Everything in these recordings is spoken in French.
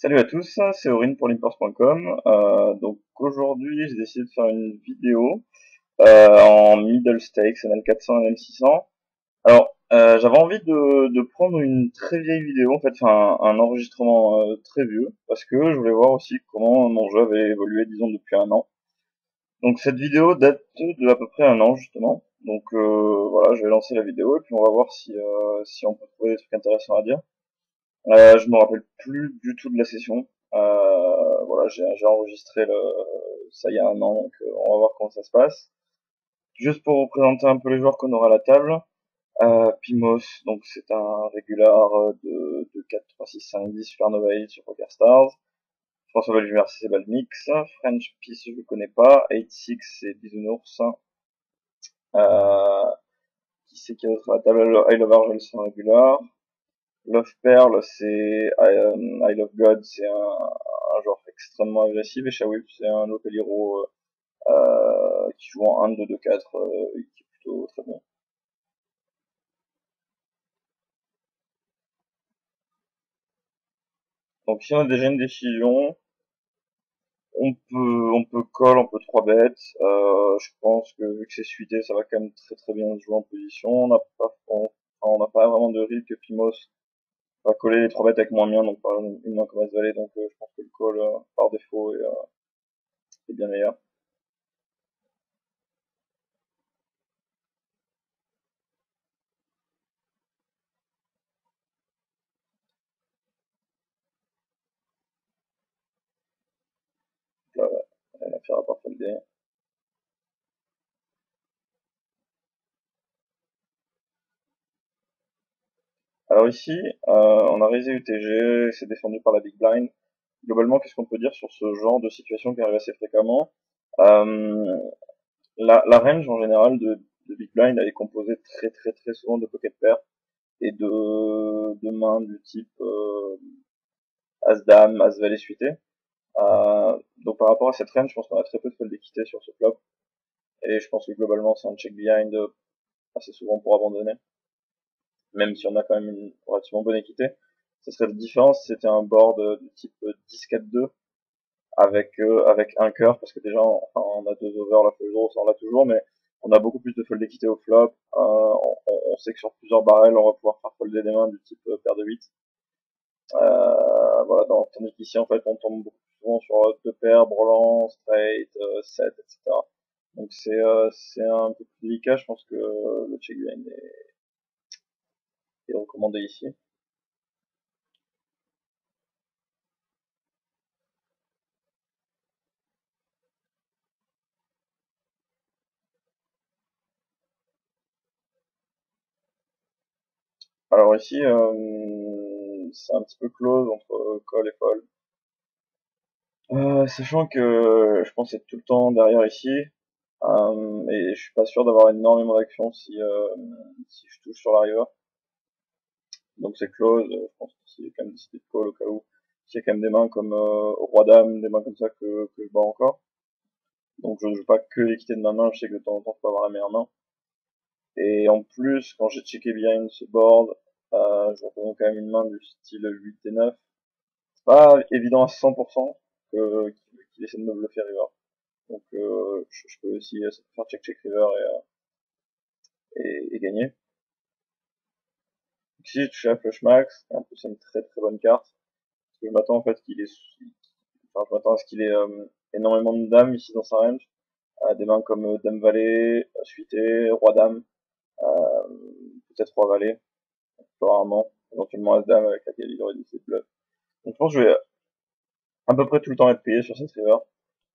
Salut à tous, c'est Aurine pour l'imports.com. Donc aujourd'hui, j'ai décidé de faire une vidéo en middle stakes, NL400, NL600. Alors, j'avais envie de prendre une très vieille vidéo, en fait, enfin un enregistrement très vieux, parce que je voulais voir aussi comment mon jeu avait évolué, disons, depuis un an. Donc cette vidéo date de à peu près un an, justement. Donc voilà, je vais lancer la vidéo et puis on va voir si on peut trouver des trucs intéressants à dire. Je me rappelle plus du tout de la session. Voilà, j'ai enregistré ça il y a un an, donc on va voir comment ça se passe. Juste pour vous présenter un peu les joueurs qu'on aura à la table. Pimos, donc c'est un régular de 4, 3, 6, 5, 10 Supernova 8 sur PokerStars. François Belgimer, c'est Balmix. French Peace, je le connais pas. 86, c'est Bisounours. Euh, qui c'est qui est d'autre à la table? I Love Argel, c'est un régular. Love Pearl, c'est I Love God, c'est un genre extrêmement agressif. Et Shawip, c'est un local hero qui joue en 1, 2, 2, 4, qui est plutôt très bon. Donc si on a déjà une décision, on peut call, on peut 3 bêtes. Je pense que vu que c'est suité, ça va quand même très très bien se jouer en position. On n'a pas vraiment de risque que Pimos va coller les 3 bêtes avec moins bien, donc par exemple une main comme As-Valet, donc je pense que le call par défaut est bien meilleur. Donc là, rien à faire à part folder. Alors ici, on a raisé UTG, c'est défendu par la Big Blind. Globalement, qu'est-ce qu'on peut dire sur ce genre de situation qui arrive assez fréquemment? euh, la range en général de Big Blind, elle est composée très très très souvent de pocket pairs et de mains du type As-Dame, As-Valet suité. Donc par rapport à cette range, je pense qu'on a très peu de fold d'équité sur ce flop, et je pense que globalement c'est un check behind assez souvent pour abandonner, même si on a quand même une relativement bonne équité. Ce serait différent si c'était un board du type 10-4-2 avec un cœur, parce que déjà on a deux over, la fold draw, ça on l'a toujours, mais on a beaucoup plus de fold d'équité au flop. On sait que sur plusieurs barrels, on va pouvoir faire folder des mains du type paire de 8. Voilà, tandis qu'ici en fait on tombe beaucoup plus souvent sur deux paires, brelan, straight, 7, etc. Donc c'est un peu plus délicat, je pense que le check behind est recommandé ici. Alors ici, c'est un petit peu close entre call et fold. Sachant que je pense être tout le temps derrière ici, et je suis pas sûr d'avoir énormément d'action si je touche sur la river. Donc c'est close, je pense qu'il y a quand même décidé de call au cas où. S'il y a quand même des mains comme Roi Dame, des mains comme ça que je bats encore. Donc je ne joue pas que l'équité de ma main, je sais que de temps en temps je peux avoir la meilleure main. Et en plus, quand j'ai checké behind ce board, je représente quand même une main du style 8 et 9. C'est pas évident à 100% qu'il essaie de me bluffer river. Donc je peux aussi faire check river et gagner. Ici, je touche à flush max, et en plus c'est une très très bonne carte. Parce que je m'attends en fait enfin je m'attends à ce qu'il ait énormément de dames ici dans sa range. Des mains comme Dame Valet, suité, Roi Dame, euh, peut-être Roi Valet, plus rarement, éventuellement As Dame avec laquelle il aurait décidé de bluff. Donc je pense que je vais à peu près tout le temps être payé sur cette river.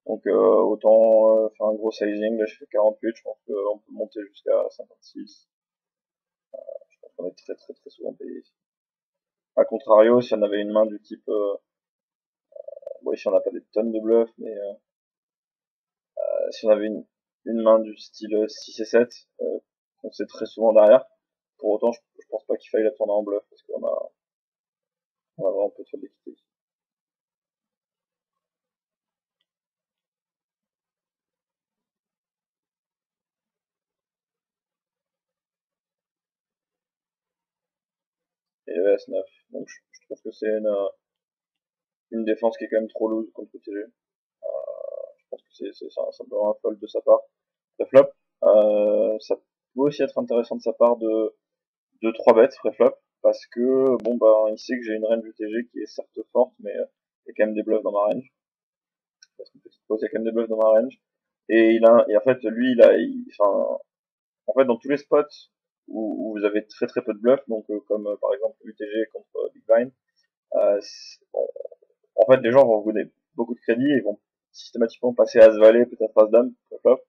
Donc autant faire un gros sizing, là je fais 48, je pense qu'on peut monter jusqu'à 56. Je pense qu'on est très très très souvent payé ici. A contrario, si on avait une main du type, bon ici on n'a pas des tonnes de bluffs, mais si on avait une main du style 6 et 7, qu'on sait très souvent derrière, pour autant je pense pas qu'il faille la tourner en bluff, parce on a vraiment peu de fold d'équité. Et le S9, donc je trouve que c'est une défense qui est quand même trop loose contre TG. Je pense que c'est simplement un fold de sa part. Préflop, ça peut aussi être intéressant de sa part de 3 bêtes préflop, parce que bon bah il sait que j'ai une range UTG qui est certes forte, mais il y a quand même des bluffs dans ma range. Parce qu'une petite pause, il y a quand même des bluffs dans ma range. Et en fait lui enfin, en fait dans tous les spots où vous avez très très peu de bluffs, donc comme par exemple UTG contre Big Blind, bon, en fait les gens vont vous donner beaucoup de crédit et vont systématiquement passer As-Valet, peut-être As-Dame, préflop.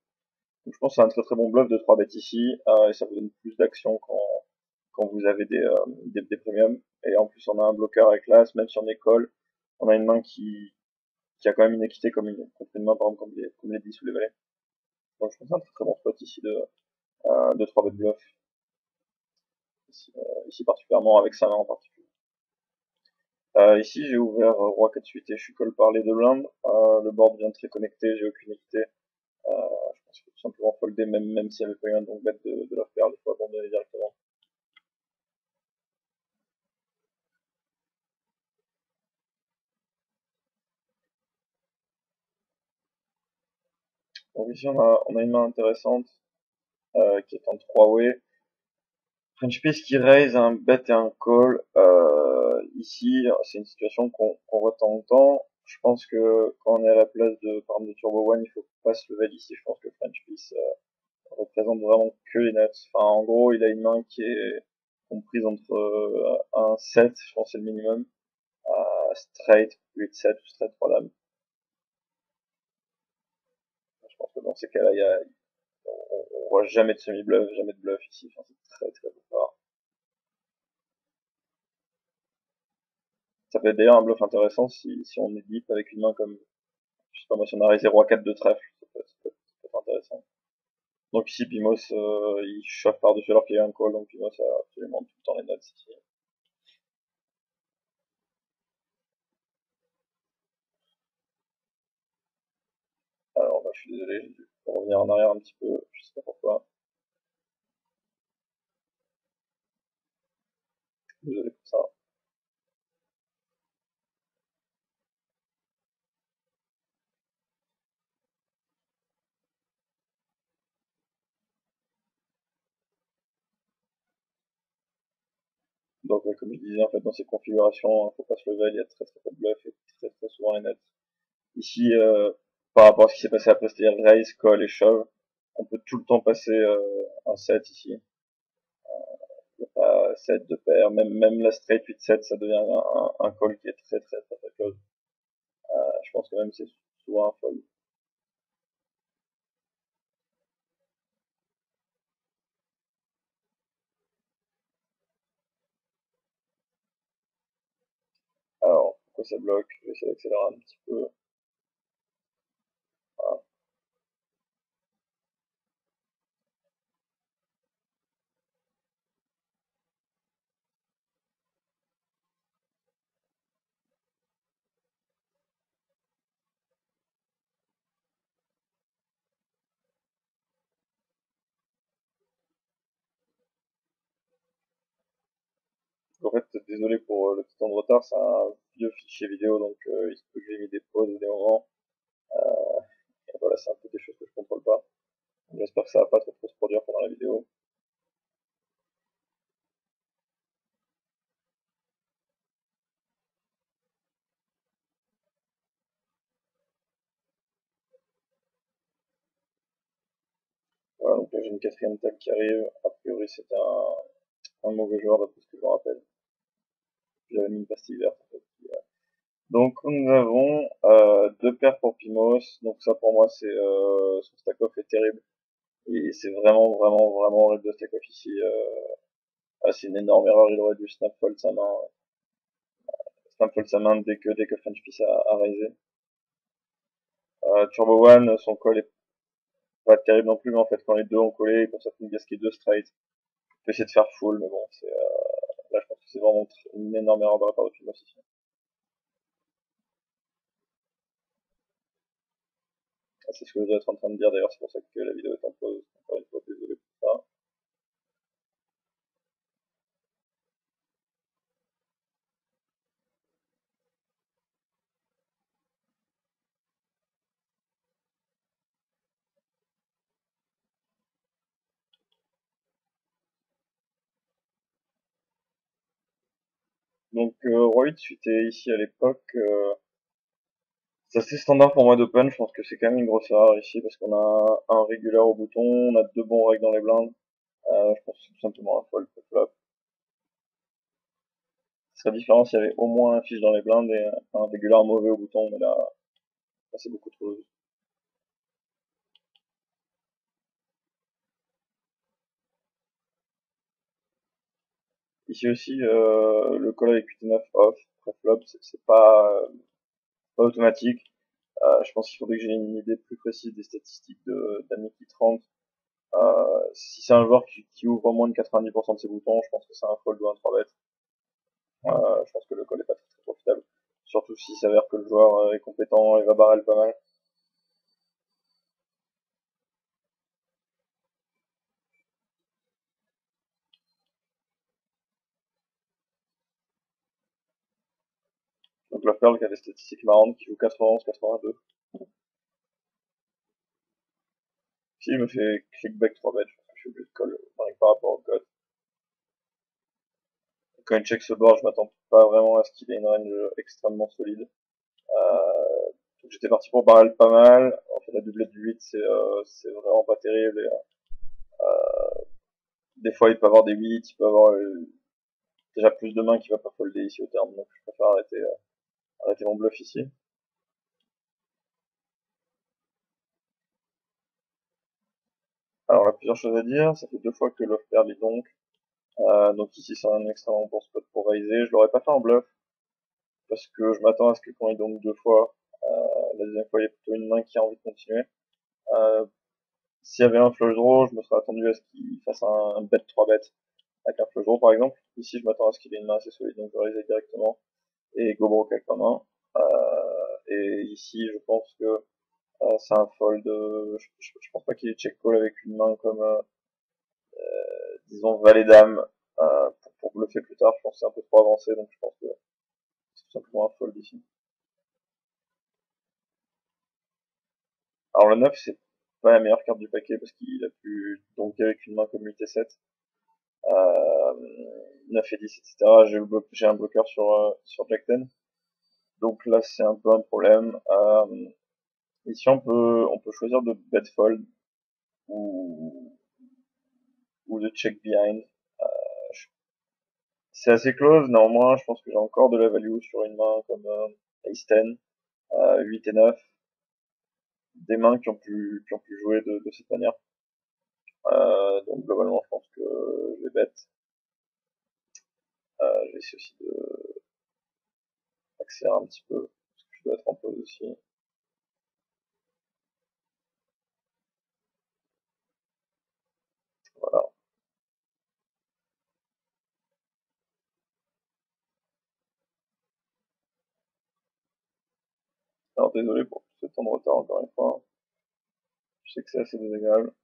Donc je pense que c'est un très très bon bluff de 3 bêtes ici, et ça vous donne plus d'action quand vous avez des premiums. Et en plus on a un bloqueur avec l'As, même si on est call, on a une main qui a quand même une équité contre une main par exemple comme les 10 ou les valets. Donc je pense que c'est un très très bon spot ici de 3 bêtes bluff. Ici particulièrement avec sa main en particulier. Ici j'ai ouvert Roi 4-8 et je suis call par les deux blindes. Le board vient très connecté, j'ai aucune équité. Je pense qu'il faut tout simplement folder même s'il n'y avait pas eu un donc bête de l'off pair, il faut abandonner directement. Donc ici on a une main intéressante qui est en 3-way. French Piece qui raise un bet et un call. Ici, c'est une situation qu'on voit de temps en temps. Je pense que quand on est à la place par exemple, de Turbo One, il faut pas se lever ici. Je pense que French Piece représente vraiment que les nuts. Enfin, en gros, il a une main qui est comprise entre un 7, je pense que c'est le minimum, straight 8-7 ou straight 3 dames. Je pense que dans ces cas-là, on voit jamais de semi-bluff, jamais de bluff ici. Enfin, c'est très très rare. Ça peut être d'ailleurs un bluff intéressant si on est deep avec une main comme, je sais pas moi, si on a raisé roi 4 de trèfle, ça peut être intéressant. Donc ici, Pimos, il chauffe par-dessus alors qu'il y a un call, donc Pimos a absolument tout le temps les nuts ici. Alors là, je suis désolé, j'ai dû revenir en arrière un petit peu, je sais pas pourquoi. Désolé pour ça. Donc, comme je disais, en fait, dans ces configurations, faut pas se lever, il y a très très peu de bluff et très très souvent les nuts. Ici, par rapport à ce qui s'est passé après, c'est-à-dire raise, call et shove, on peut tout le temps passer un 7 ici. Il n'y a pas 7 de paire, même la straight 8-7, ça devient un call qui est très très très très close. Je pense que même c'est souvent un fold. Alors, pourquoi ça bloque? Je vais essayer d'accélérer un petit peu. Voilà. En fait, désolé pour le petit temps de retard, c'est un vieux fichier vidéo, donc il se peut que j'ai mis des pauses des moments. Et voilà, c'est un peu des choses que je contrôle pas. J'espère que ça va pas trop se produire pendant la vidéo. Voilà, donc là j'ai une quatrième table qui arrive. A priori c'était un mauvais joueur d'après ce que je me rappelle. J'avais mis une pastille verte en fait. Donc nous avons deux paires pour Pimos. Donc ça pour moi c'est son stack-off est terrible. Et c'est vraiment vraiment vraiment horrible de stack-off ici. C'est une énorme erreur, il aurait dû snap fold sa main dès que French Peace a raisé. Turbo One, son call est pas terrible non plus, mais en fait quand les deux ont collé, quand ça fait une gasquet 2 straight, il peut essayer de faire full, mais bon, là je pense que c'est vraiment une énorme erreur de la part de Pimos ici. C'est ce que je dois être en train de dire d'ailleurs, c'est pour ça que la vidéo est en pause. Encore une fois, désolé pour ça. Donc Roi 8 suitait ici à l'époque. C'est assez standard pour moi d'open, je pense que c'est quand même une grosse erreur ici parce qu'on a un régulaire au bouton, on a deux bons règles dans les blindes. Je pense que c'est tout simplement un fold flop. Ce serait différent s'il y avait au moins un fiche dans les blindes et un régulaire mauvais au bouton, mais là c'est beaucoup trop loose. Ici aussi, le call avec 8 et 9 off, pré-flop, pas automatique. Je pense qu'il faudrait que j'ai une idée plus précise des statistiques d'Aniki 30. Si c'est un joueur qui ouvre moins de 90% de ses boutons, je pense que c'est un fold ou un 3 bet. Je pense que le call est pas très, très profitable. Surtout s'il s'avère que le joueur est compétent et va barrel pas mal. Donc la perle qui a des statistiques marrantes, qui joue 91, 82. S'il me fait clickback 3 bet, je pense que je suis obligé de call par rapport au code. Quand il check ce board, je m'attends pas vraiment à ce qu'il ait une range extrêmement solide. Donc j'étais parti pour barrel pas mal. En fait, la doublette du 8, c'est vraiment pas terrible. Et, des fois, il peut avoir des 8, il peut avoir déjà plus de mains qui va pas folder ici au terme. Donc je préfère arrêter mon bluff ici. Alors, il y a plusieurs choses à dire. Ça fait deux fois que l'off perd les donc. Donc ici, c'est un extrêmement bon spot pour raiser. Je l'aurais pas fait en bluff parce que je m'attends à ce que quand il donc deux fois, la deuxième fois, il y a plutôt une main qui a envie de continuer. Euh, S'il y avait un flush draw, je me serais attendu à ce qu'il fasse un bet 3 bet avec un flush draw par exemple. Ici, je m'attends à ce qu'il ait une main assez solide, donc je vais raiser directement et go broke avec ma main. Et ici, je pense que c'est un fold. Je pense pas qu'il ait check call avec une main comme, disons, valet dame pour bluffer plus tard. Je pense que c'est un peu trop avancé, donc je pense que c'est tout simplement un fold ici. Alors le 9 c'est pas la meilleure carte du paquet parce qu'il a pu donc avec une main comme 8 et 7. 9 et 10, etc. J'ai un bloqueur sur Jack 10. Donc là, c'est un peu un problème. Ici, on peut choisir de bet fold ou, ou de check behind. C'est assez close, néanmoins, je pense que j'ai encore de la value sur une main comme Ace 10, 8 et 9. Des mains qui ont pu jouer de cette manière. Donc globalement, je pense que je vais bet. Je vais essayer aussi de accélérer un petit peu, parce que je dois être en pause aussi. Voilà. Alors désolé pour tout ce temps de retard encore une fois. Je sais que c'est assez désagréable.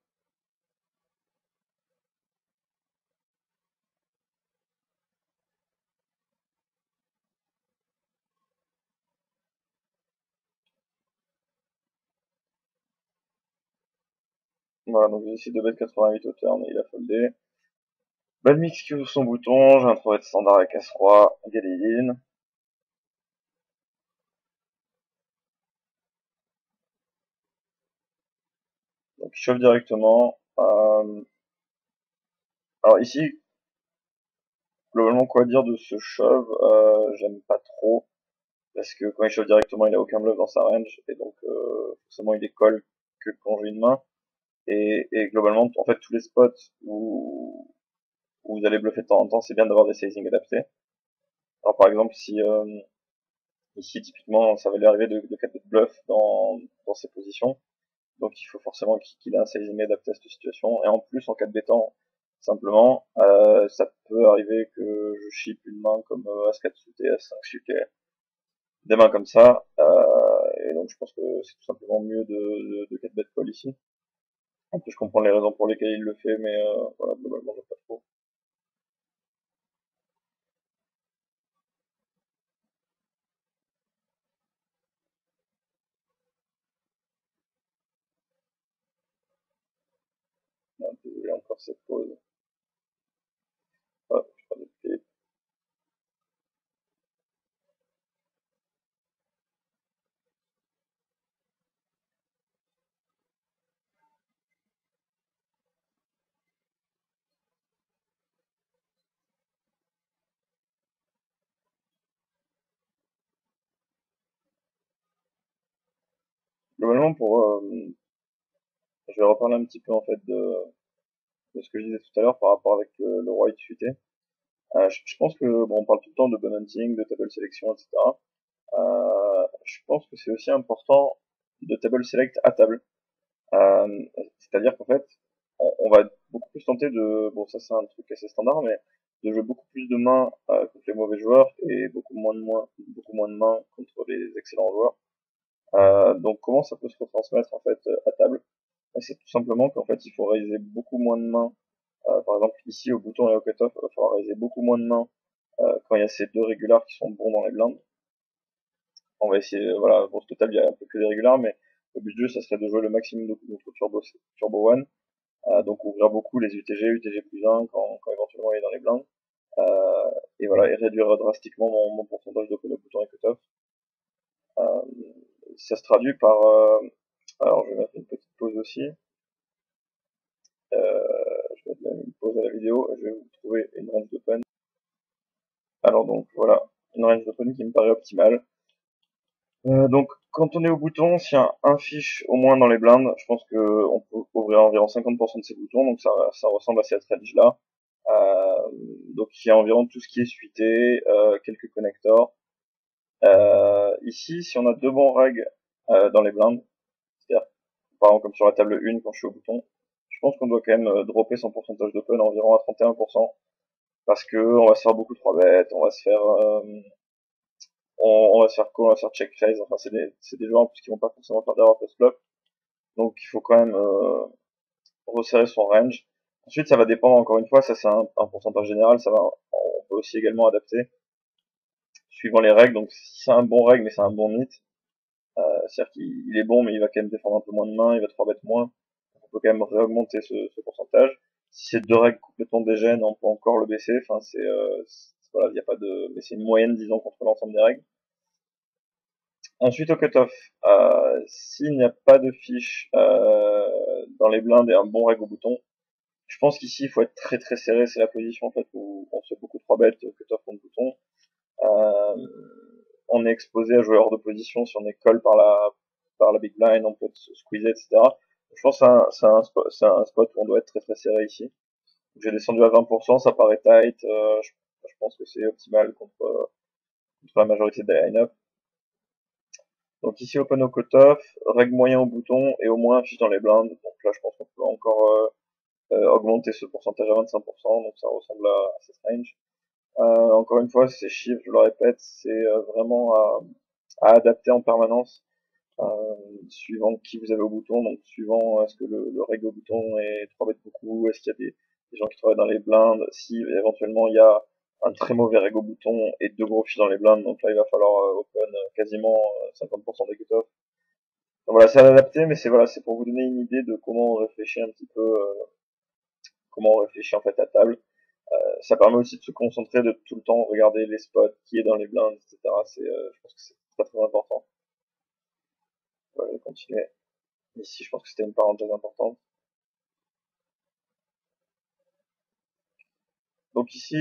Voilà, donc j'ai essayé de bet 88 au turn et il a foldé. Bad mix qui ouvre son bouton, j'ai un 3 de standard avec As-Roi, Galéine. Donc il chauffe directement. Alors ici, globalement quoi dire de ce shove, j'aime pas trop. Parce que quand il chauffe directement, il a aucun bluff dans sa range. Et donc forcément il décolle que quand j'ai une main. Et globalement, en fait, tous les spots où vous allez bluffer de temps en temps, c'est bien d'avoir des sizing adaptés. Alors par exemple, si ici typiquement ça va lui arriver de faire des bluffs dans ces positions, donc il faut forcément qu'il ait un sizing adapté à cette situation. Et en plus, en cas de béton, simplement, ça peut arriver que je chip une main comme As-4 suité, As-5 suité, des mains comme ça. Et donc je pense que c'est tout simplement mieux de 4 bet call ici. En plus, je comprends les raisons pour lesquelles il le fait, mais voilà, globalement, j'aime pas trop. Désolé encore cette pause. Hop, je prends des pieds. globalement, je vais reparler un petit peu en fait de ce que je disais tout à l'heure par rapport avec le roi X-Suité. Je pense que, bon, on parle tout le temps de bon hunting, de table sélection, etc. Je pense que c'est aussi important de table select à table. C'est-à-dire qu'en fait, on va beaucoup plus tenter de, bon, ça c'est un truc assez standard, mais de jouer beaucoup plus de mains contre les mauvais joueurs et beaucoup moins de mains contre les excellents joueurs. Donc comment ça peut se retransmettre en fait à table? C'est tout simplement qu'en fait il faut raiser beaucoup moins de mains. Par exemple ici au bouton et au cutoff, il va falloir raiser beaucoup moins de mains quand il y a ces deux régulars qui sont bons dans les blindes. On va essayer, voilà, pour ce total il y a un peu que des régulars, mais le but du jeu ça serait de jouer le maximum de coups contre Turbo One. Donc ouvrir beaucoup les UTG, UTG plus 1 quand éventuellement il est dans les blindes. Et voilà, et réduire drastiquement mon pourcentage de bouton et cutoff. Euh, Ça se traduit par... alors je vais mettre une petite pause aussi. Je vais mettre une pause à la vidéo et je vais vous trouver une range d'open. Alors donc voilà, une range d'open qui me paraît optimale. Donc quand on est au bouton, s'il y a un fiche au moins dans les blindes, je pense qu'on peut ouvrir environ 50% de ces boutons, donc ça ressemble à cette range là. Donc il y a environ tout ce qui est suité, quelques connectors. Ici, si on a deux bons règles dans les blindes, c'est-à-dire par exemple comme sur la table 1 quand je suis au bouton, je pense qu'on doit quand même dropper son pourcentage d'open environ à 31%, parce que on va se faire beaucoup de 3 bêtes, on va se faire on va se faire call, on va se faire check raise, enfin c'est des joueurs en plus qui vont pas forcément faire d'erreur post-flop, donc il faut quand même resserrer son range. Ensuite ça va dépendre encore une fois, ça c'est un pourcentage général, on peut aussi également adapter suivant les règles, donc si c'est un bon règle mais c'est un bon nit, c'est-à-dire qu'il est bon mais il va quand même défendre un peu moins de mains, il va 3 bêtes moins, on peut quand même réaugmenter ce pourcentage. Si c'est deux règles complètement dégènes, on peut encore le baisser, enfin voilà, il n'y a pas de, mais c'est une moyenne disons contre l'ensemble des règles. Ensuite au cutoff, s'il n'y a pas de fiche dans les blindes et un bon règle au bouton, je pense qu'ici il faut être très très serré, c'est la position en fait où on se fait beaucoup 3 bêtes cutoff contre bouton. Euh, on est exposé à jouer hors de position si on est call par la big blind, on peut se squeezer, etc. Je pense que c'est un spot où on doit être très très serré ici. J'ai descendu à 20%, ça paraît tight, je pense que c'est optimal contre la majorité des line-up. Donc ici open au cutoff, règle moyen au bouton et au moins un fiche dans les blindes. Donc là je pense qu'on peut encore augmenter ce pourcentage à 25%, donc ça ressemble à cette range. Encore une fois, ces chiffres, je le répète, c'est vraiment à adapter en permanence, suivant qui vous avez au bouton, donc suivant est-ce que le règle au bouton est 3 bêtes beaucoup, est-ce qu'il y a des gens qui travaillent dans les blindes, si éventuellement il y a un très mauvais règle au bouton et deux gros fiches dans les blindes, donc là il va falloir open quasiment 50% des cutoffs. Donc voilà, c'est à adapter, mais c'est pour vous donner une idée de comment on réfléchit un petit peu, comment on réfléchit en fait à table. Ça permet aussi de se concentrer, de tout le temps regarder les spots, qui est dans les blindes, etc. Je pense que c'est très très important. Voilà, je vais continuer. Ici, je pense que c'était une parenthèse importante. Donc ici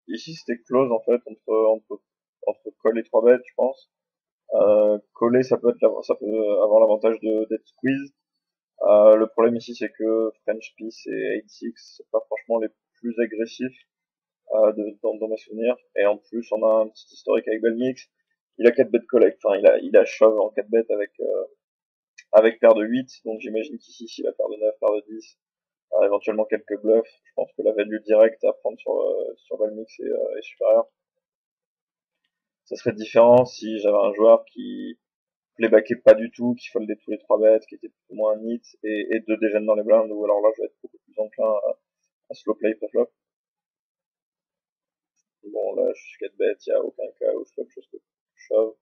c'était close en fait entre call et 3 bêtes, je pense. Coller, ça peut avoir l'avantage d'être squeeze. Le problème ici, c'est que French Peace et 8-6, c'est pas franchement les plus agressifs dans mes souvenirs. Et en plus, on a un petit historique avec Belmix. Il a 4 bêtes collect, enfin il a shove en 4 bêtes avec paire de 8, donc j'imagine qu'ici, s'il a paire de 9, paire de 10, éventuellement quelques bluffs, je pense que la value directe à prendre sur Valmix est supérieure. Ça serait différent si j'avais un joueur qui playbackait pas du tout, qui foldait tous les 3 bêtes, qui était plus ou moins un hit, et 2 dégènes dans les blindes, ou alors là je vais être beaucoup plus enclin à slow play pré-flop. Bon là je suis 4 bêtes, il n'y a aucun cas où je fais autre chose que shove.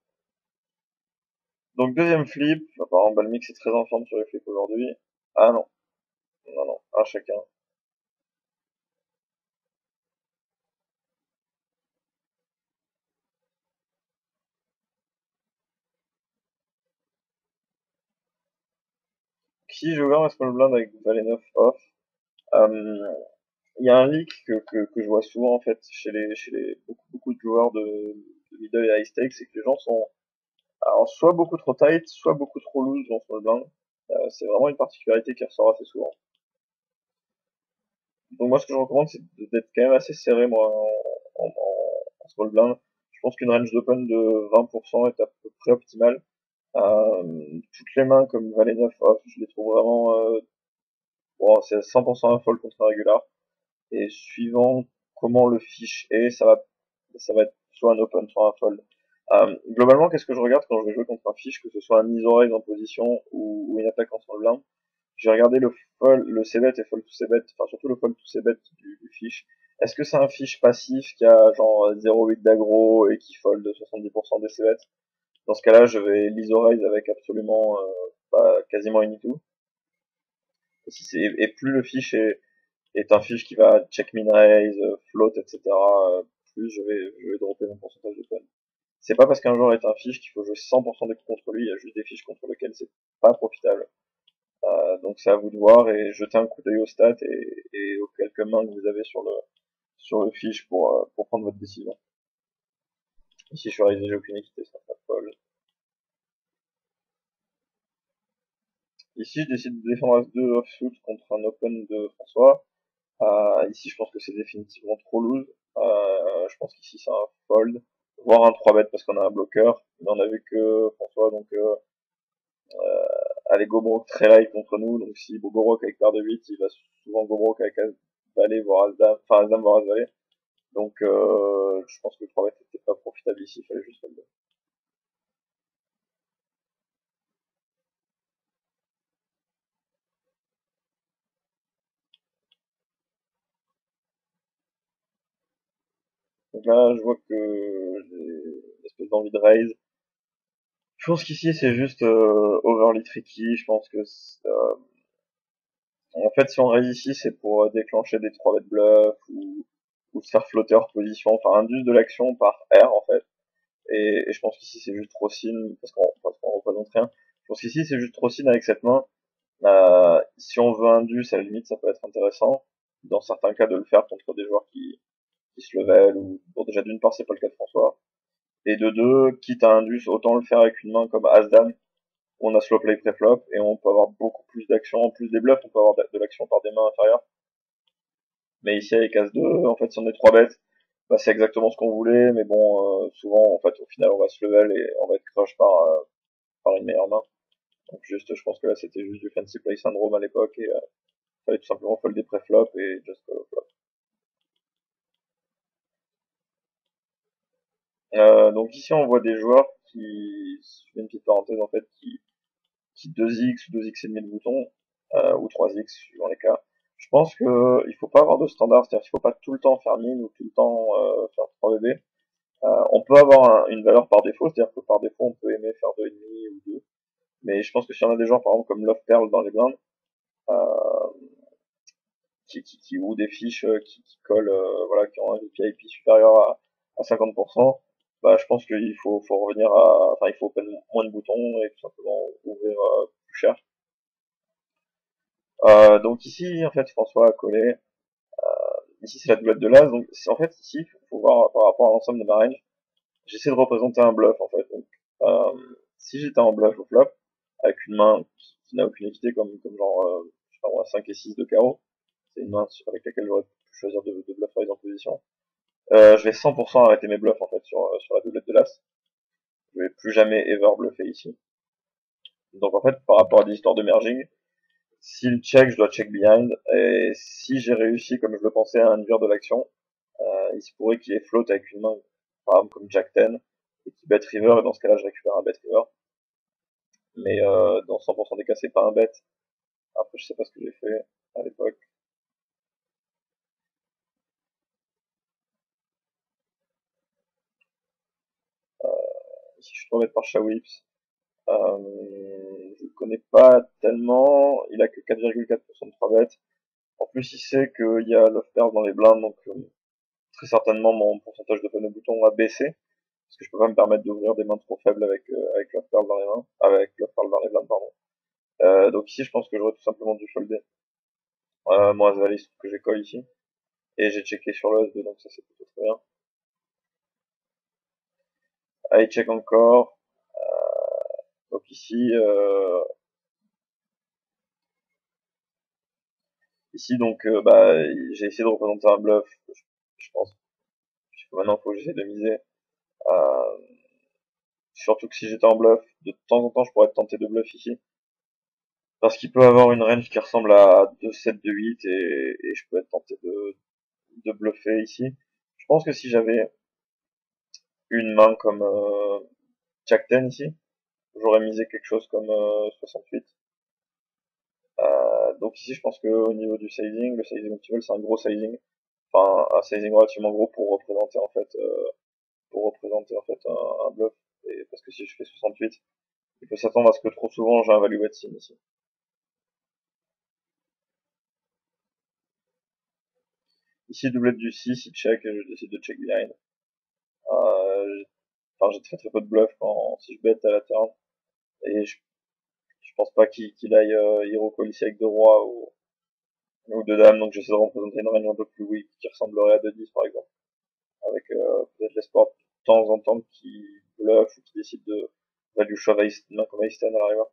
Donc deuxième flip, apparemment Balmix est très en forme sur les flips aujourd'hui. Ah non, non, un chacun. Si j'ai ouvert ma small blind avec Valet 9 off, euh, il y a un leak que je vois souvent en fait chez beaucoup de joueurs de middle et high stakes, c'est que les gens sont Alors, soit beaucoup trop tight, soit beaucoup trop loose dans son blind. C'est vraiment une particularité qui ressort assez souvent. Donc moi, ce que je recommande, c'est d'être quand même assez serré, moi, en small blind. Je pense qu'une range d'open de 20% est à peu près optimale. Toutes les mains comme valet 9 off, je les trouve vraiment, bon, c'est 100% un fold contre un régular. Et suivant comment le fiche est, ça va être soit un open, soit un fold. Globalement, qu'est-ce que je regarde quand je vais jouer contre un fiche, que ce soit un iso-raise en position ou une attaque en small blind? J'ai regardé le c-bet et fold to c-bet, enfin surtout le fold to c-bet du fiche. Est-ce que c'est un fiche passif qui a genre 0,8 d'aggro et qui fold 70% des c-bets? Dans ce cas-là, je vais l'iso-raise avec absolument quasiment any-two. Et plus le fiche est un fiche qui va check min raise, float, etc., plus je vais dropper mon pourcentage de fun. C'est pas parce qu'un joueur est un fiche qu'il faut jouer 100% des coups contre lui, il y a juste des fiches contre lesquelles c'est pas profitable. Donc c'est à vous de voir et jeter un coup d'œil aux stats et aux quelques mains que vous avez sur le fiche pour prendre votre décision. Ici je suis raisé, j'ai aucune équité, ça pas de folle. Ici je décide de défendre As-2 offsuit contre un open de François. Ici je pense que c'est définitivement trop loose. Je pense qu'ici c'est un fold, voire un 3-bet parce qu'on a un bloqueur. Mais on a vu que François donc allait go broke très light contre nous, donc si go broke avec paire de 8, il va souvent go broke avec As-Valet, voire As-Dame, enfin As-Dame, voire As-Valet. Donc je pense que le 3-bet n'était pas profitable ici, il fallait juste fold. Donc là je vois que j'ai une espèce d'envie de raise. Je pense qu'ici c'est juste overly tricky, je pense que en fait, si on raise ici, c'est pour déclencher des 3 bêtes bluff ou se faire flotter hors position, enfin induce de l'action par R en fait. Et je pense qu'ici c'est juste trop sin parce qu'on représente rien. Je pense qu'ici c'est juste trop sin avec cette main. Si on veut induce, à la limite ça peut être intéressant. Dans certains cas de le faire contre des joueurs qui se level ou bon déjà d'une part c'est pas le cas de François. Et de deux, quitte à induce, autant le faire avec une main comme As-Dame on a slow play pré-flop et on peut avoir beaucoup plus d'action en plus des bluffs, on peut avoir de l'action par des mains inférieures. Mais ici avec As-2, en fait si on est 3 bêtes, bah, c'est exactement ce qu'on voulait, mais bon, souvent en fait au final on va se level et on va être crush par une meilleure main. Donc juste, je pense que là c'était juste du fancy play syndrome à l'époque et fallait tout simplement fold des pré-flop et just call flop. Donc ici on voit des joueurs je fais une petite parenthèse en fait, qui 2x ou 2x et demi de bouton, ou 3x suivant les cas. Je pense que il faut pas avoir de standard, c'est-à-dire qu'il faut pas tout le temps faire min ou tout le temps faire 3 BB. On peut avoir une valeur par défaut, c'est-à-dire que par défaut on peut aimer faire 2,5 ou 2. Mais je pense que si on a des gens par exemple comme Love Pearl dans les blindes, euh, ou des fiches qui collent, voilà, qui ont un VIP supérieur à 50%, bah je pense qu'il faut revenir enfin il faut open moins de boutons et tout simplement ouvrir plus cher. Donc ici, en fait, François a collé. Ici, c'est la doublette de l'As. Donc, en fait, ici, il faut voir par rapport à l'ensemble de ma range. J'essaie de représenter un bluff, en fait. Donc, si j'étais en bluff au flop, avec une main qui n'a aucune équité, comme genre, je sais pas moi, 5 et 6 de carreau, c'est une main avec laquelle j'aurais pu choisir de bluff raise en position. Je vais 100% arrêter mes bluffs, en fait, sur la doublette de l'As. Je vais plus jamais ever bluffer ici. Donc, en fait, par rapport à des histoires de merging, s'il check, je dois check behind. Et si j'ai réussi, comme je le pensais, à induire de l'action, il se pourrait qu'il ait float avec une main, par exemple comme Jack 10, et qu'il bet river, et dans ce cas-là, je récupère un bet river. Mais dans 100% des cas, c'est pas un bet. Après, je sais pas ce que j'ai fait à l'époque. Ici, je suis tombé par Shawips. Je le connais pas tellement. Il a que 4,4% de 3 bêtes. En plus, il sait qu'il y a Love Pearl dans les blindes, donc très certainement mon pourcentage de bonnes boutons a baissé. Parce que je peux pas me permettre d'ouvrir des mains trop faibles avec Love Pearl dans les mains. Avec Love Pearl dans les blindes, pardon. Donc ici, je pense que j'aurais tout simplement dû folder. Moi, As-Valet, il se trouve que j'ai call ici. Et j'ai checké sur l'os 2, donc ça c'est plutôt très bien. Allez, check encore. Donc ici donc bah j'ai essayé de représenter un bluff. Je pense que maintenant il faut que j'essaie de miser. Euh, Surtout que si j'étais en bluff, de temps en temps je pourrais tenter de bluff ici. Parce qu'il peut avoir une range qui ressemble à 2-7, 2-8 et je peux être tenté de bluffer ici. Je pense que si j'avais une main comme Jack 10 ici, j'aurais misé quelque chose comme 68. Donc ici je pense que au niveau du sizing, le sizing optimal c'est un gros sizing. Enfin un sizing relativement gros pour représenter en fait un bluff. Et parce que si je fais 68, il faut s'attendre à ce que trop souvent j'ai un value bet sim ici. Ici doublette du 6, il check, et je décide de check behind. Enfin j'ai très très peu de bluff quand si je bet à la turn. Et je pense pas qu'il aille hero call ici avec deux rois ou deux dames, donc j'essaie de représenter une range un peu plus weak qui ressemblerait à 2-10 par exemple. Avec peut-être l'espoir de temps en temps qui bluff ou qui décide de value shove ace, main comme ace 10 à l'arrière.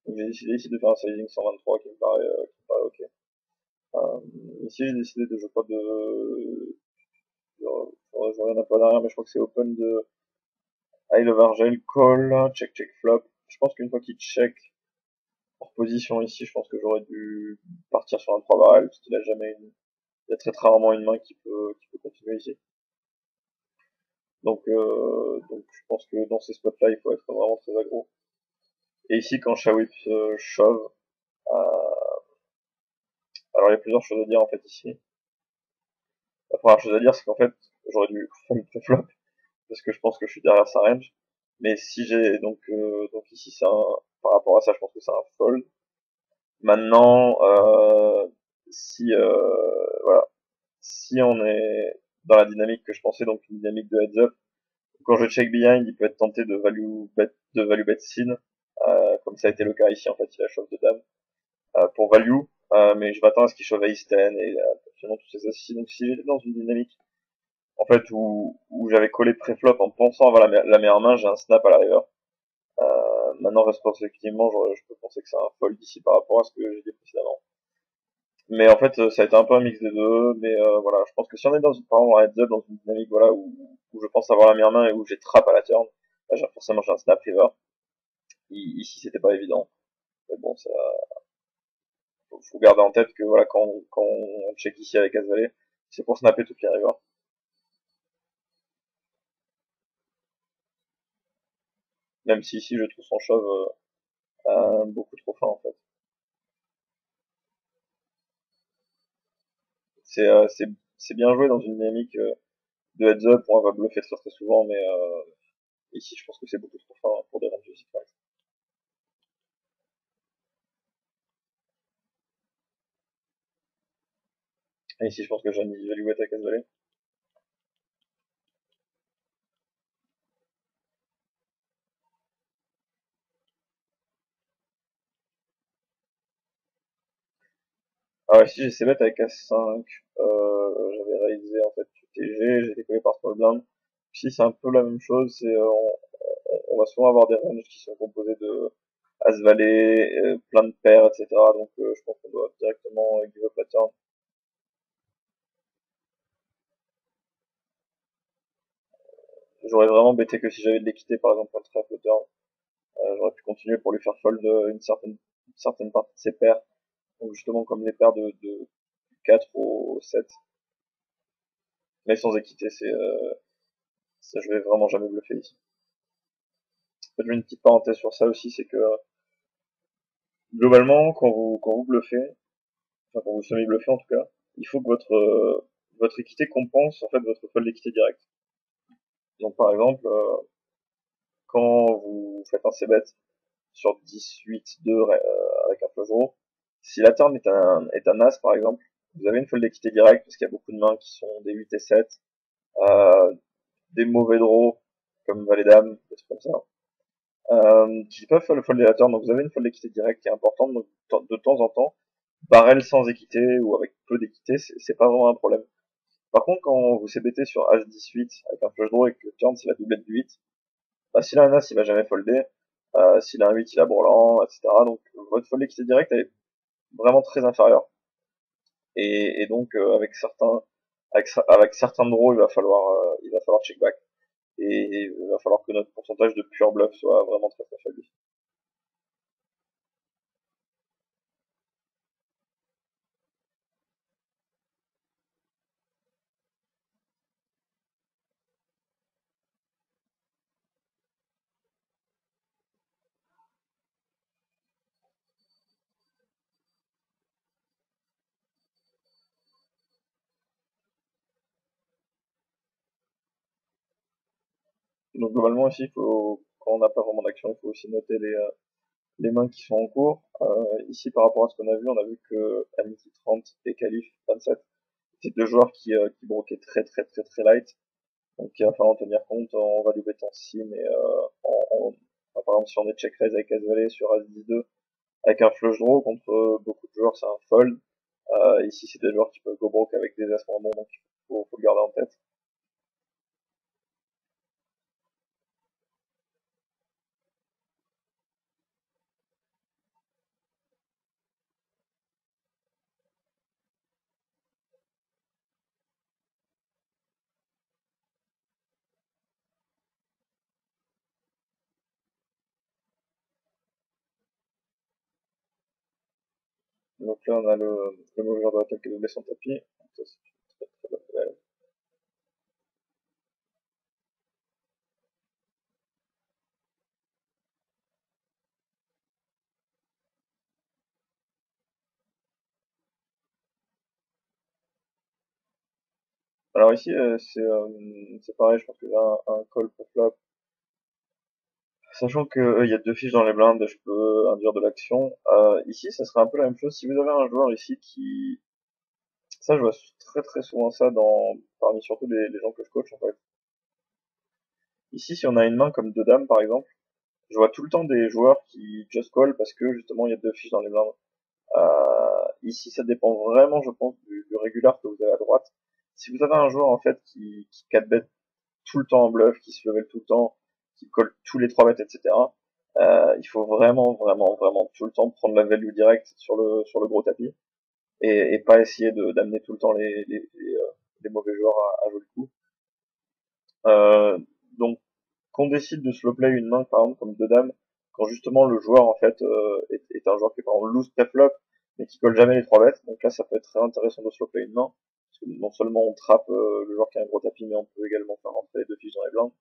Donc j'ai décidé ici de faire un sizing 123 qui me paraît ok. Ici j'ai décidé de, je crois, je regarde un peu derrière, mais je crois que c'est open de high love argel, call, check check flop. Je pense qu'une fois qu'il check hors position ici, je pense que j'aurais dû partir sur un 3 barrel, parce qu'il a jamais une, il y a très très rarement une main qui peut continuer ici. Donc je pense que dans ces spots là il faut être vraiment très aggro. Et ici quand Shawip shove, euh, alors il y a plusieurs choses à dire en fait ici. La première chose à dire c'est qu'en fait j'aurais dû fold flop parce que je pense que je suis derrière sa range. Mais si j'ai donc ici c'est un, par rapport à ça je pense que c'est un fold. Maintenant si voilà, si on est dans la dynamique que je pensais, donc une dynamique de heads up, quand je check behind, il peut être tenté de value bet sin, comme ça a été le cas ici en fait, il a shove de dame pour value, mais je m'attends à ce qu'il shove ace 10 et absolument tous ces assises. Donc si j'étais dans une dynamique en fait où j'avais collé pré-flop en pensant avoir la meilleure main, j'ai un snap à la river. Maintenant rétrospectivement, je peux penser que c'est un fold ici par rapport à ce que j'ai dit précédemment. Mais en fait, ça a été un peu un mix des deux. Mais voilà, je pense que si on est dans une, par exemple, un heads up, dans une dynamique voilà où je pense avoir la meilleure main et où j'ai trap à la turn, là, forcément j'ai un snap river. Ici, c'était pas évident. Mais bon, ça, faut garder en tête que voilà, quand on check ici avec As-Valet, c'est pour snapper toutes les rivers. Même si ici, je trouve son shove beaucoup trop fin en fait. C'est bien joué dans une dynamique de heads up où on va bluffer très très souvent, mais ici, je pense que c'est beaucoup trop fin pour des ranges aussi. Et ici, je pense que j'ai une value bet avec As-Valet. Ah ouais, si j'ai ces bêtes avec As5, j'avais réalisé en fait TG, j'ai décollé par Small Blind. Ici c'est un peu la même chose, on va souvent avoir des ranges qui sont composés de As-Valet, plein de paires, etc. Donc je pense qu'on doit directement give up la turn. J'aurais vraiment bêté que si j'avais de l'équité par exemple contre la turn, j'aurais pu continuer pour lui faire fold une certaine partie de ses paires. Donc justement comme les paires de 4 au 7. Mais sans équité, ça je vais vraiment jamais bluffer ici. En fait, j'ai une petite parenthèse sur ça aussi, c'est que globalement, quand vous bluffez, enfin quand vous semi-bluffez en tout cas, il faut que votre équité compense en fait votre fold d'équité directe. Donc par exemple, quand vous faites un c-bet sur 18-2 avec un flush draw, si la turn est un as par exemple, vous avez une fold d'équité directe parce qu'il y a beaucoup de mains qui sont des 8 et 7, des mauvais draws comme valet dame, des trucs comme ça. Qui peuvent faire le fold de la turn, donc vous avez une fold d'équité directe qui est importante, donc de temps en temps, barrel sans équité ou avec peu d'équité, c'est pas vraiment un problème. Par contre, quand vous CBT sur As-10-8 avec un flush draw et que le turn c'est la doublette du 8, bah, s'il a un As, il va jamais folder. S'il a un 8, il a bourrelant, etc. Donc votre fold équité direct est vraiment très inférieure. Et donc avec certains draws, il va falloir check back. Et il va falloir que notre pourcentage de pure bluff soit vraiment très très faible. Donc globalement ici, quand on n'a pas vraiment d'action, il faut aussi noter les mains qui sont en cours. Ici par rapport à ce qu'on a vu, on a vu que Amity 30 et Calif 27, c'est deux joueurs qui broquaient très très très très light. Donc il va falloir en tenir compte en value bet en sim et par exemple si on est check raise avec As-Valet sur As-10-2 avec un flush draw contre beaucoup de joueurs c'est un fold. Ici c'est des joueurs qui peuvent go broke avec des as moins bons donc faut le garder en tête. Donc là on a le mauvais joueur de la table qui est doublé son tapis. Donc ça c'est une très très bonne nouvelle. Alors ici c'est pareil, je pense que j'ai un call pour flop. Sachant que il y a deux fiches dans les blindes, je peux induire de l'action. Ici, ça serait un peu la même chose. Si vous avez un joueur ici qui, ça, je vois très très souvent ça parmi surtout les gens que je coach en fait. Ici, si on a une main comme deux dames par exemple, je vois tout le temps des joueurs qui just call parce que justement il y a deux fiches dans les blindes. Ici, ça dépend vraiment, je pense, du régular que vous avez à droite. Si vous avez un joueur en fait qui 4 bet tout le temps en bluff, qui se level tout le temps, qui colle tous les 3 bêtes, etc. Il faut vraiment, vraiment, vraiment tout le temps prendre la value direct sur le gros tapis et pas essayer d'amener tout le temps les mauvais joueurs à jouer le coup. Euh, donc, qu'on décide de slow play une main, par exemple, comme deux dames, quand justement le joueur, en fait, est un joueur qui est par exemple loose pré-flop, mais qui colle jamais les 3 bêtes, donc là, ça peut être très intéressant de slow play une main, parce que non seulement on trappe le joueur qui a un gros tapis, mais on peut également faire rentrer les deux fiches dans les blindes.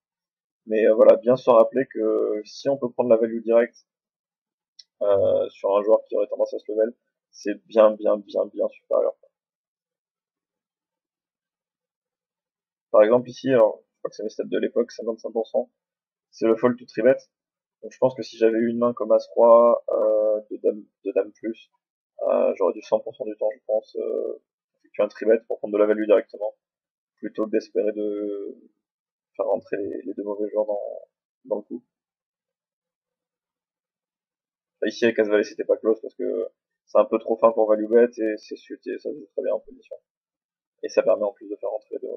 Mais voilà, bien se rappeler que si on peut prendre la value directe sur un joueur qui aurait tendance à se level, c'est bien, bien, bien, bien supérieur. Par exemple ici, alors, je crois que c'est mes stats de l'époque, 55%, c'est le fold to tribet. Donc je pense que si j'avais eu une main comme As-Roi, de dame plus, j'aurais dû 100% du temps, je pense, effectuer un tribet pour prendre de la value directement, plutôt que d'espérer de faire rentrer les deux mauvais joueurs dans le coup. Ici avec As-Valet c'était pas close parce que c'est un peu trop fin pour value bet et c'est suité, ça se joue très bien en position. Et ça permet en plus de faire rentrer de...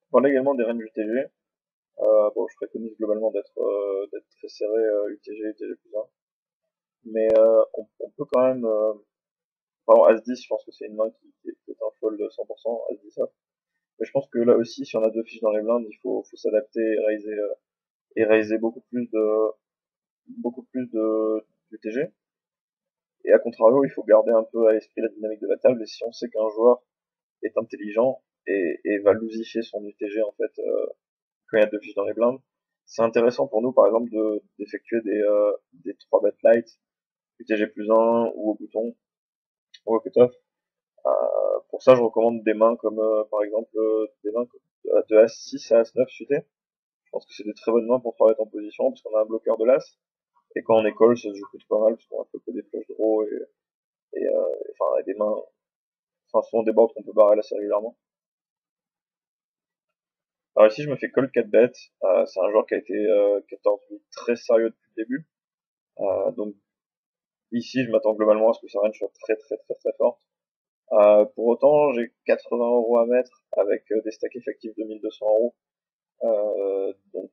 On parle également des ranges UTG. Bon, je préconise globalement d'être très serré UTG, UTG plus 1. Mais on peut quand même... par exemple, As-10, je pense que c'est une main qui est un fold 100%, As-10 off. Mais je pense que là aussi, si on a deux fiches dans les blindes, faut s'adapter et raiser beaucoup plus de UTG. Et à contrario, il faut garder un peu à l'esprit la dynamique de la table. Et si on sait qu'un joueur est intelligent et va lousifier son UTG en fait quand il y a deux fiches dans les blindes, c'est intéressant pour nous par exemple d'effectuer des 3 bet light, UTG plus 1 ou au bouton ou au cutoff. Pour ça je recommande des mains comme par exemple des mains de As6 à As9 suité. Je pense que c'est des très bonnes mains pour pouvoir être en position parce qu'on a un bloqueur de l'As Et quand on est call, ça se joue plutôt pas mal, parce qu'on a que des flush draw et des mains, enfin souvent des boards qu'on peut barrer assez régulièrement. Alors ici je me fais call 4 bêtes, c'est un joueur qui a été 14-8 très sérieux depuis le début. Donc ici je m'attends globalement à ce que sa range soit très très très très forte. Pour autant j'ai 80 € à mettre avec des stacks effectifs de 1200 €.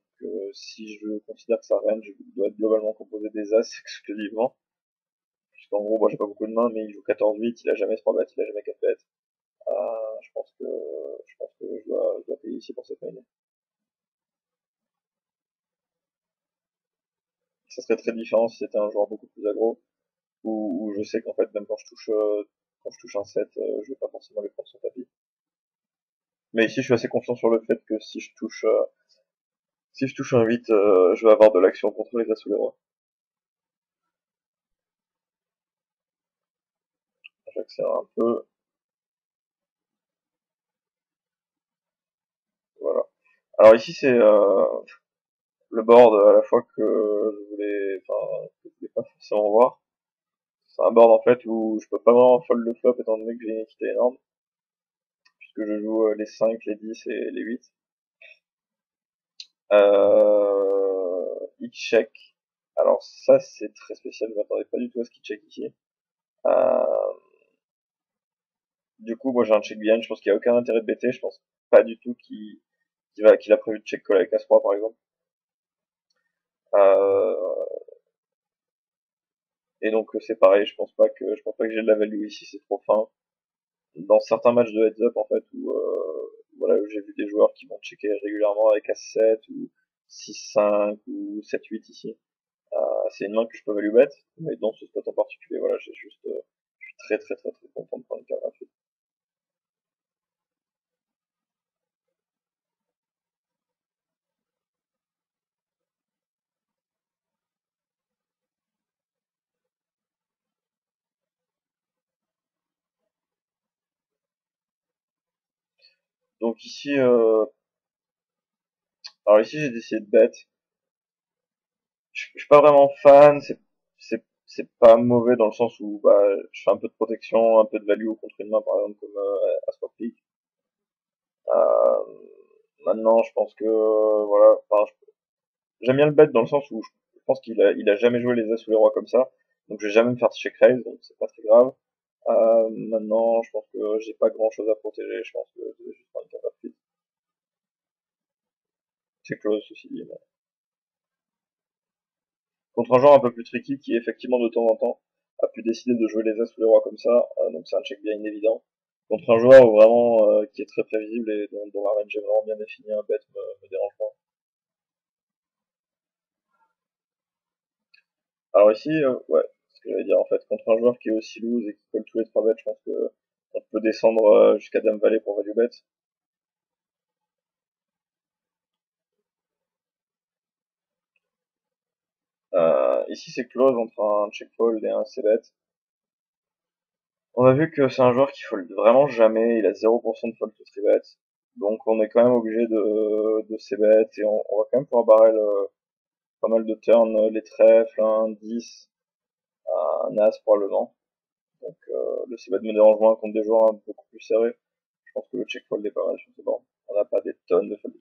Si je considère que sa range doit être globalement composée des As exclusivement, puisqu'en gros moi j'ai pas beaucoup de mains, mais il joue 14-8, il a jamais 3 bêtes, il a jamais 4 bêtes. Je pense que je dois payer ici pour cette main. Ça serait très différent si c'était un joueur beaucoup plus aggro, où je sais qu'en fait même quand je touche un 7, je vais pas forcément lui prendre son tapis. Mais ici je suis assez confiant sur le fait que si je touche un 8, je vais avoir de l'action contre les As ou les rois. J'accélère un peu, voilà. Alors ici c'est le board à la fois que je voulais pas forcément voir. C'est un board en fait où je peux pas vraiment fold le flop étant donné que j'ai une équité énorme, puisque je joue les 5, les 10 et les 8. Il check. Alors ça c'est très spécial, je m'attendais pas du tout à ce qu'il check ici. Euh, du coup moi j'ai un check behind, je pense qu'il y a aucun intérêt de bêter, je pense pas du tout qu'il a prévu de check call avec As-3 par exemple. Euh, et donc c'est pareil, je pense pas que j'ai de la value ici, c'est trop fin. Dans certains matchs de heads up en fait où voilà, j'ai vu des joueurs qui vont checker régulièrement avec As-7 ou 6-5 ou 7-8 ici. C'est une main que je peux value bet, mais dans ce spot en particulier, voilà, je suis très très très très content de prendre une carte gratuite. Donc ici, alors ici j'ai décidé de bet. Je suis pas vraiment fan, c'est pas mauvais dans le sens où bah je fais un peu de protection, un peu de value contre une main par exemple comme As-4 Pique. Euh, Maintenant, je pense que voilà, enfin, j'aime bien le bet dans le sens où je pense qu'il a jamais joué les As ou les Rois comme ça, donc je vais jamais me faire check raise, donc c'est pas très grave. Maintenant, je pense que j'ai pas grand chose à protéger, je pense que je vais juste prendre une carte rapide. C'est close ceci dit. Mais contre un joueur un peu plus tricky qui effectivement de temps en temps a pu décider de jouer les As ou les Rois comme ça, donc c'est un check bien évident. Contre un joueur où vraiment qui est très prévisible et dont la range est vraiment bien définie, un bet me dérange pas. Alors ici, ouais, ce que j'allais dire en fait, contre un joueur qui est aussi loose et qui colle tous les 3 bêtes, je pense que on peut descendre jusqu'à Dame Valet pour value bet. Ici c'est close entre un check fold et un c-bet. On a vu que c'est un joueur qui fold vraiment jamais, il a 0% de fold to c-bet. Donc on est quand même obligé de c-bet et on va quand même pouvoir barrer pas mal de turns, les trèfles, un 10, un as probablement. Donc le c-bet me dérange moins contre des joueurs beaucoup plus serrés. Je pense que le check fold est pas mal sur ce board. On n'a pas des tonnes de fold.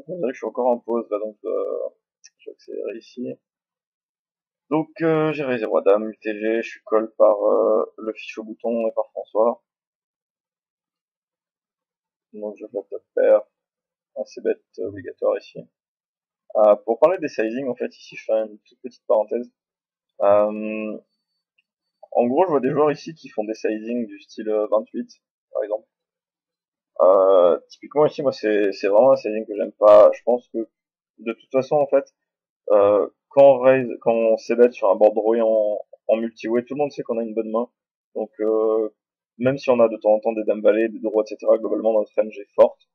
On dirait que je suis encore en pause là, donc je vais accélérer ici. Donc j'ai raisé roi dame, UTG, je suis call par le fiche au bouton et par François. Donc je flotte top pair, un c-bet obligatoire ici. Pour parler des sizing, en fait, ici je fais une toute petite parenthèse. Euh, En gros, je vois des joueurs ici qui font des sizing du style 28, par exemple. Typiquement ici, moi, c'est vraiment un sizing que j'aime pas. Je pense que de toute façon, en fait, quand on s'ébête sur un board drawing en multi-way, tout le monde sait qu'on a une bonne main. Donc, même si on a de temps en temps des dames valets, des droits, etc., globalement, notre range est forte.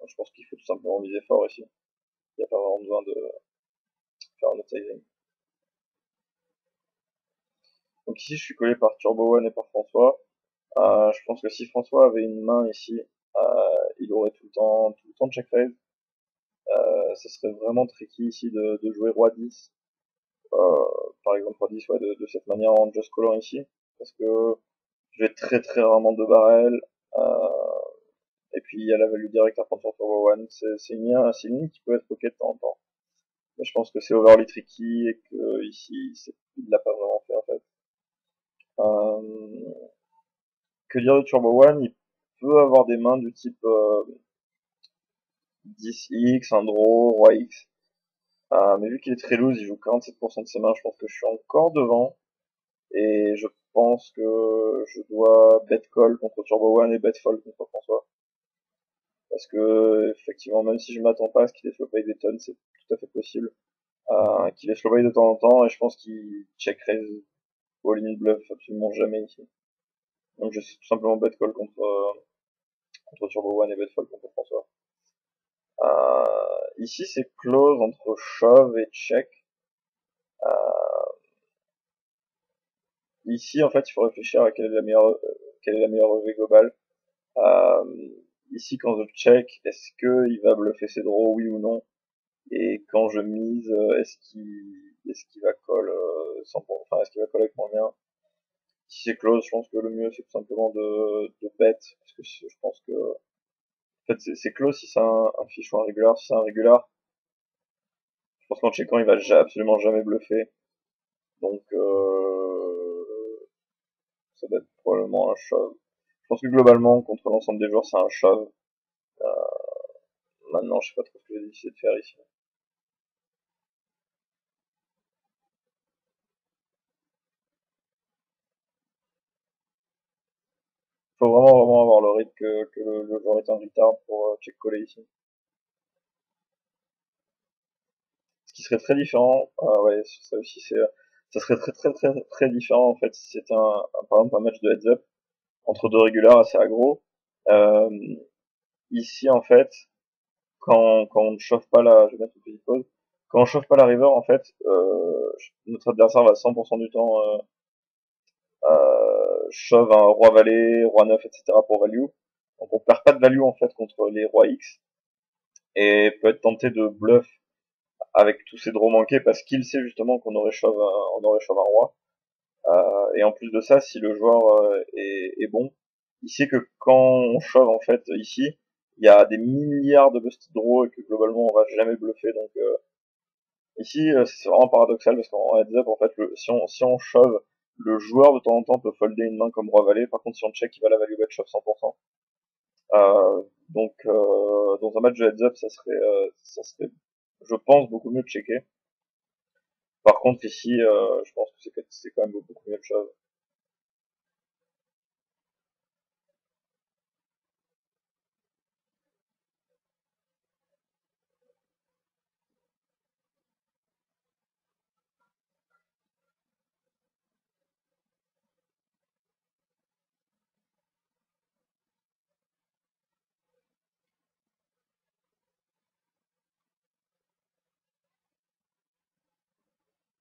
Je pense qu'il faut tout simplement viser fort ici. Il n'y a pas vraiment besoin de faire un autre sizing. Donc ici, je suis collé par Turbo One et par François. Je pense que si François avait une main ici, il aurait tout le temps check raise. Ça serait vraiment tricky ici de jouer Roi 10. Par exemple Roi 10, ouais, de cette manière en just callant ici. Parce que je vais très rarement de barrel. Et puis il y a la value directe à prendre sur Turbo One. C'est une ligne qui peut être ok de temps en temps. Mais je pense que c'est overly tricky et que ici, il l'a pas vraiment fait en fait. Euh, que dire de Turbo One? Il peut avoir des mains du type 10x, un draw, roi x. Mais vu qu'il est très loose, il joue 47% de ses mains, je pense que je suis encore devant. Et je pense que je dois bet call contre Turbo One et bet fold contre François. Parce que, effectivement, même si je m'attends pas à ce qu'il ait flopé des tonnes, c'est tout à fait possible. Qu'il ait flopé de temps en temps, et je pense qu'il check raise all-in bluff absolument jamais ici. Donc je suis tout simplement bet call contre Turbo One et bet fold contre François. Ici c'est close entre shove et check. Ici en fait il faut réfléchir à quelle est la meilleure EV globale. Euh, Ici quand je check, est-ce qu'il va bluffer ses draws, oui ou non? Et quand je mise, est-ce qu'il va call 100%, enfin est-ce qu'il va call avec moi bien? Si c'est close, je pense que le mieux c'est tout simplement de bet, parce que je pense que en fait c'est close si c'est un fiche ou un régular. Si c'est un régular, je pense qu'en checkant il va absolument jamais bluffer. Donc ça doit être probablement un shove. Je pense que globalement contre l'ensemble des joueurs c'est un shove. Euh, Maintenant je sais pas trop ce que j'ai décidé de faire ici. Faut vraiment avoir le rythme que le joueur est en retard pour check coller ici. Ce qui serait très différent, ouais, ça aussi ça serait très différent en fait si c'était par exemple un match de heads up entre deux régulars assez aggro. Euh, Ici en fait, quand on ne chauffe pas je vais mettre une petite pause, quand on chauffe pas la river en fait, notre adversaire va 100% du temps shove un roi valet, roi 9, etc. pour value. Donc on perd pas de value en fait contre les rois X et peut être tenté de bluff avec tous ces draws manqués parce qu'il sait justement on aurait shove un roi. Et en plus de ça, si le joueur est bon, il sait que quand on shove en fait ici, il y a des milliards de busted draws et que globalement on va jamais bluffer. Donc ici c'est vraiment paradoxal parce qu'en heads up en fait si on shove, le joueur de temps en temps peut folder une main comme roi valet. Par contre si on check, il va la value bet shove 100%. Donc dans un match de heads up ça serait je pense beaucoup mieux de checker. Par contre ici je pense que c'est quand même beaucoup mieux de shove.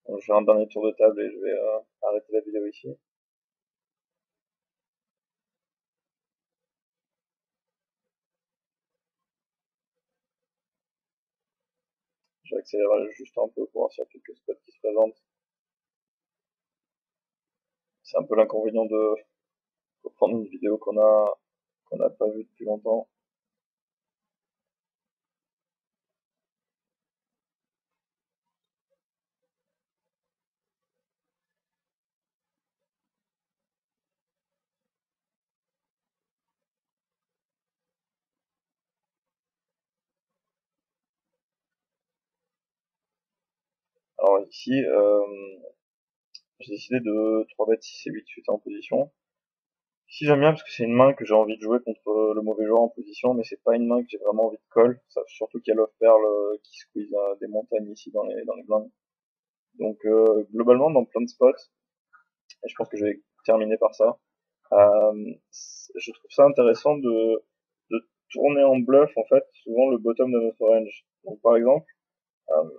Donc, je fais un dernier tour de table et je vais arrêter la vidéo ici. Je vais accélérer juste un peu pour voir s'il y a quelques spots qui se présentent. C'est un peu l'inconvénient de prendre une vidéo qu'on n'a pas vue depuis longtemps. Alors ici, j'ai décidé de 3 bet 6 et 8 suite en position. Ici j'aime bien parce que c'est une main que j'ai envie de jouer contre le mauvais joueur en position, mais c'est pas une main que j'ai vraiment envie de call. Surtout qu'il y a l'off perle qui squeeze des montagnes ici dans les blindes. Donc globalement dans plein de spots, et je pense que je vais terminer par ça, je trouve ça intéressant de tourner en bluff, en fait, souvent le bottom de notre range. Donc, par exemple, euh,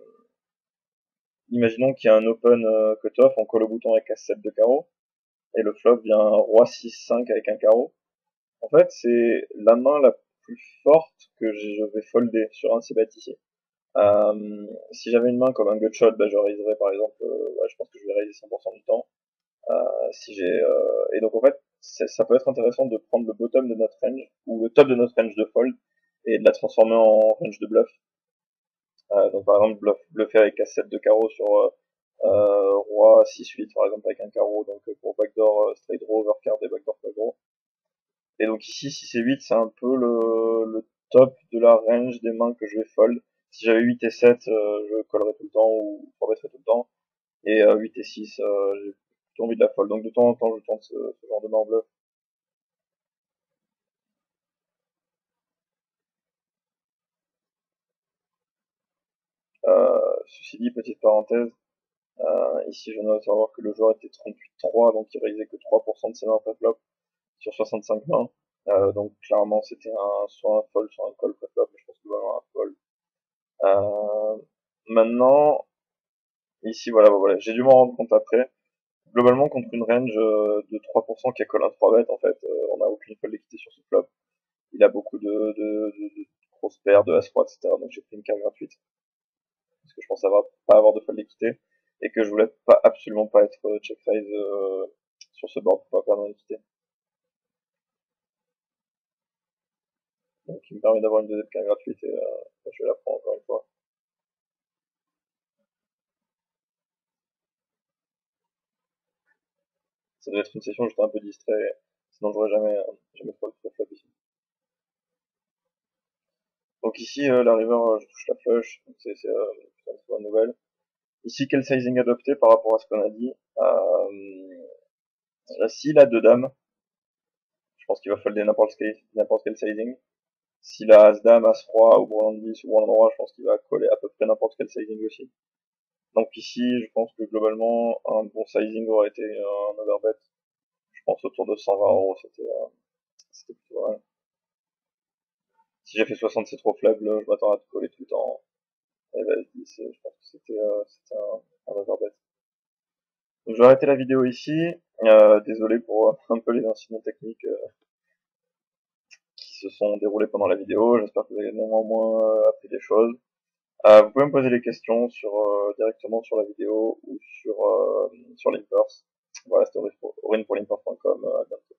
imaginons qu'il y a un open cutoff, on colle au bouton avec As-7 de carreau, et le flop vient roi 6-5 avec un carreau. En fait, c'est la main la plus forte que je vais folder sur un c-bet ici. Si j'avais une main comme un gutshot, bah, je raiserais par exemple, je pense que je vais raiser 100% du temps. Si j'ai Et donc en fait, ça peut être intéressant de prendre le bottom de notre range ou le top de notre range de fold et de la transformer en range de bluff. Donc par exemple bluffer avec As-7 de carreau sur roi 6-8 par exemple avec un carreau, donc pour backdoor straight draw, overcard et backdoor flush draw. Et donc ici, si c'est 8, c'est un peu le top de la range des mains que je vais fold. Si j'avais 8 et 7, je collerais tout le temps ou 3 bettrais tout le temps. Et 8 et 6, j'ai plutôt envie de la fold. Donc de temps en temps, je tente ce genre de main en bluff. Ceci dit, petite parenthèse, ici je note savoir que le joueur était 38-3, donc il réalisait que 3% de ses mains pré-flop sur 65 mains. Donc clairement c'était soit un fold, soit un call pré-flop, mais je pense que vraiment un fold. Maintenant, ici voilà, j'ai dû m'en rendre compte après. Globalement, contre une range de 3% qui a call un 3 bet, en fait, on n'a aucune fold d'équité sur ce flop. Il a beaucoup de grosses paires, de As-Roi, etc. Donc j'ai pris une carte gratuite. Parce que je pense pas avoir de fold d'équité. Et que je voulais absolument pas être check raise sur ce board pour pas perdre en équité. Donc il me permet d'avoir une deuxième carte gratuite et je vais la prendre encore une fois. Ça devait être une session où j'étais un peu distrait, sinon j'aurais jamais trop le flop ici. Donc ici, la river, je touche la flush, donc c'est une très bonne nouvelle. Ici, quel sizing adopter par rapport à ce qu'on a dit S'il a deux dames, je pense qu'il va folder n'importe quel sizing. S'il a As-Dame, As-Roi, ou Bourland 10 ou Bourland Roi, je pense qu'il va coller à peu près n'importe quel sizing aussi. Donc ici, je pense que globalement, un bon sizing aurait été un overbet. Je pense autour de 120 €, c'était plutôt mal. Si j'ai fait 60, c'est trop faible, je m'attends à te coller tout le temps. Et là, je pense que c'était un overbet. Donc je vais arrêter la vidéo ici. Désolé pour un peu les incidents techniques qui se sont déroulés pendant la vidéo. J'espère que vous avez néanmoins appris des choses. Vous pouvez me poser des questions directement sur la vidéo ou sur l'Inverse. Voilà, c'était Aurine pour l'Inverse.com. À bientôt.